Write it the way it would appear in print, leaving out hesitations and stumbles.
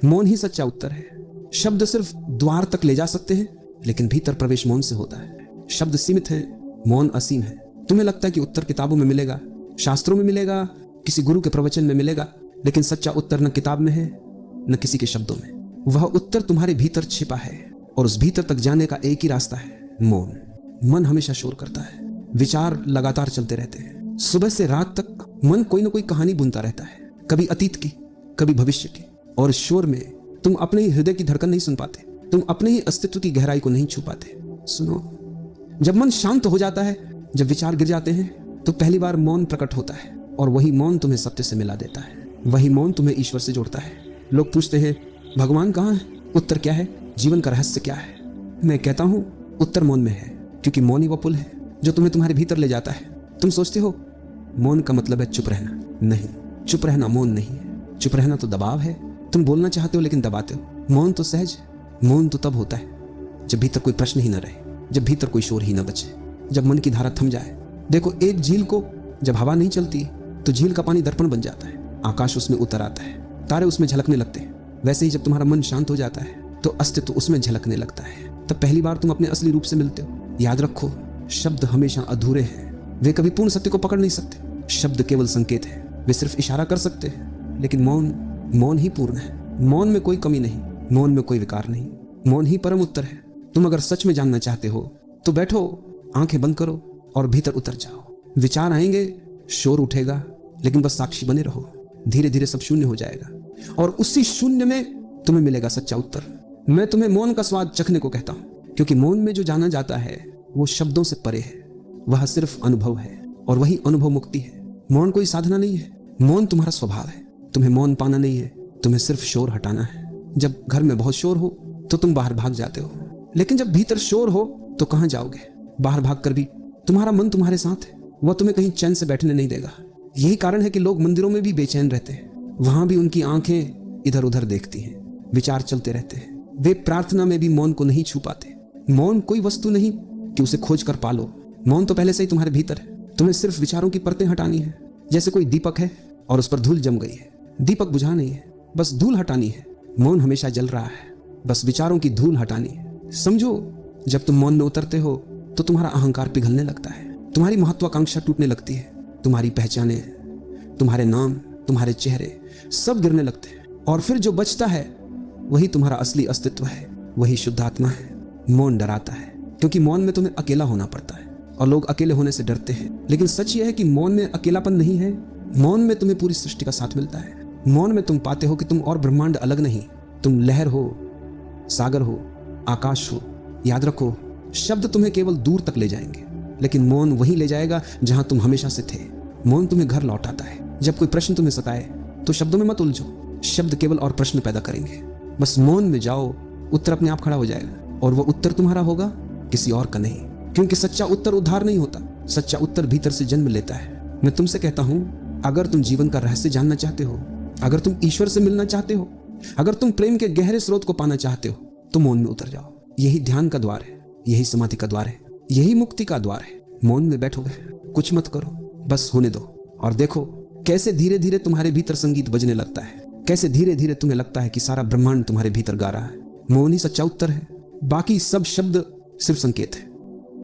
मौन ही सच्चा उत्तर है। शब्द सिर्फ द्वार तक ले जा सकते हैं, लेकिन भीतर प्रवेश मौन से होता है। शब्द सीमित है, मौन असीम है। तुम्हें लगता है कि उत्तर किताबों में मिलेगा, शास्त्रों में मिलेगा, किसी गुरु के प्रवचन में मिलेगा, लेकिन सच्चा उत्तर न किताब में है न किसी के शब्दों में। वह उत्तर तुम्हारे भीतर छिपा है, और उस भीतर तक जाने का एक ही रास्ता है, मौन। मन हमेशा शोर करता है, विचार लगातार चलते रहते हैं। सुबह से रात तक मन कोई ना कोई कहानी बुनता रहता है, कभी अतीत की, कभी भविष्य की। और शोर में तुम अपने ही हृदय की धड़कन नहीं सुन पाते, तुम अपने ही अस्तित्व की गहराई को नहीं छू पाते। सुनो, जब मन शांत हो जाता है, जब विचार गिर जाते हैं, तो पहली बार मौन प्रकट होता है, और वही मौन तुम्हें सत्य से मिला देता है। वही मौन तुम्हें ईश्वर से जोड़ता है। लोग पूछते हैं, भगवान कहाँ है? उत्तर क्या है? जीवन का रहस्य क्या है? मैं कहता हूं, उत्तर मौन में है, क्योंकि मौन ही वो पुल है जो तुम्हें तुम्हारे भीतर ले जाता है। तुम सोचते हो मौन का मतलब है चुप रहना। नहीं, चुप रहना मौन नहीं है। चुप रहना तो दबाव है। तुम बोलना चाहते हो लेकिन दबाते हो। मौन तो सहज है। मौन तो तब होता है जब भीतर कोई प्रश्न ही न रहे, जब भीतर कोई शोर ही न बचे, जब मन की धारा थम जाए। देखो, एक झील को जब हवा नहीं चलती तो झील का पानी दर्पण बन जाता है, आकाश उसमें उतर आता है, तारे उसमें झलकने लगते हैं। वैसे ही जब तुम्हारा मन शांत हो जाता है तो अस्तित्व उसमें झलकने लगता है। तब पहली बार तुम अपने असली रूप से मिलते हो। याद रखो, शब्द हमेशा अधूरे हैं, वे कभी पूर्ण सत्य को पकड़ नहीं सकते। शब्द केवल संकेत है, वे सिर्फ इशारा कर सकते हैं, लेकिन मौन ही पूर्ण है। मौन में कोई कमी नहीं, मौन में कोई विकार नहीं, मौन ही परम उत्तर है। तुम अगर सच में जानना चाहते हो तो बैठो, आंखें बंद करो और भीतर उतर जाओ। विचार आएंगे, शोर उठेगा, लेकिन बस साक्षी बने रहो। धीरे धीरे सब शून्य हो जाएगा, और उसी शून्य में तुम्हें मिलेगा सच्चा उत्तर। मैं तुम्हें मौन का स्वाद चखने को कहता हूं, क्योंकि मौन में जो जाना जाता है वो शब्दों से परे है। वह सिर्फ अनुभव है, और वही अनुभव मुक्ति है। मौन कोई साधना नहीं है, मौन तुम्हारा स्वभाव है। तुम्हें मौन पाना नहीं है, तुम्हें सिर्फ शोर हटाना है। जब घर में बहुत शोर हो तो तुम बाहर भाग जाते हो, लेकिन जब भीतर शोर हो तो कहां जाओगे? बाहर भाग कर भी तुम्हारा मन तुम्हारे साथ है, वह तुम्हें कहीं चैन से बैठने नहीं देगा। यही कारण है कि लोग मंदिरों में भी बेचैन रहते हैं। वहां भी उनकी आंखें इधर उधर देखती हैं, विचार चलते रहते हैं। वे प्रार्थना में भी मौन को नहीं छू पाते। मौन कोई वस्तु नहीं कि उसे खोज कर पालो। मौन तो पहले से ही तुम्हारे भीतर है। तुम्हें सिर्फ विचारों की परतें हटानी है। जैसे कोई दीपक है और उस पर धूल जम गई है। दीपक बुझा नहीं है, बस धूल हटानी है। मौन हमेशा जल रहा है, बस विचारों की धूल हटानी है। समझो, जब तुम मौन में उतरते हो तो तुम्हारा अहंकार पिघलने लगता है, तुम्हारी महत्वाकांक्षा टूटने लगती है, तुम्हारी पहचाने, तुम्हारे नाम, तुम्हारे चेहरे सब गिरने लगते हैं, और फिर जो बचता है वही तुम्हारा असली अस्तित्व है, वही शुद्ध आत्मा है। मौन डराता है, क्योंकि मौन में तुम्हें अकेला होना पड़ता है, और लोग अकेले होने से डरते हैं। लेकिन सच यह है कि मौन में अकेलापन नहीं है। मौन में तुम्हें पूरी सृष्टि का साथ मिलता है। मौन में तुम पाते हो कि तुम और ब्रह्मांड अलग नहीं, तुम लहर हो, सागर हो, आकाश हो। याद रखो, शब्द तुम्हें केवल दूर तक ले जाएंगे, लेकिन मौन वहीं ले जाएगा जहां तुम हमेशा से थे। मौन तुम्हें घर लौटाता है। जब कोई प्रश्न तुम्हें सताए तो शब्दों में मत उलझो, शब्द केवल और प्रश्न पैदा करेंगे। बस मौन में जाओ, उत्तर अपने आप खड़ा हो जाएगा, और वह उत्तर तुम्हारा होगा, किसी और का नहीं। क्योंकि सच्चा उत्तर उद्धार नहीं होता, सच्चा उत्तर भीतर से जन्म लेता है। मैं तुमसे कहता हूं, अगर तुम जीवन का रहस्य जानना चाहते हो, अगर तुम ईश्वर से मिलना चाहते हो, अगर तुम प्रेम के गहरे स्रोत को पाना चाहते हो, तो मौन में उतर जाओ। यही ध्यान का द्वार है, यही समाधि का द्वार है, यही मुक्ति का द्वार है। मौन में बैठोगे, कुछ मत करो, बस होने दो, और देखो कैसे धीरे धीरे तुम्हारे भीतर संगीत बजने लगता है, कैसे धीरे धीरे तुम्हें लगता है कि सारा ब्रह्मांड तुम्हारे भीतर गा रहा है। मौन ही सच्चा उत्तर है, बाकी सब शब्द सिर्फ संकेत है।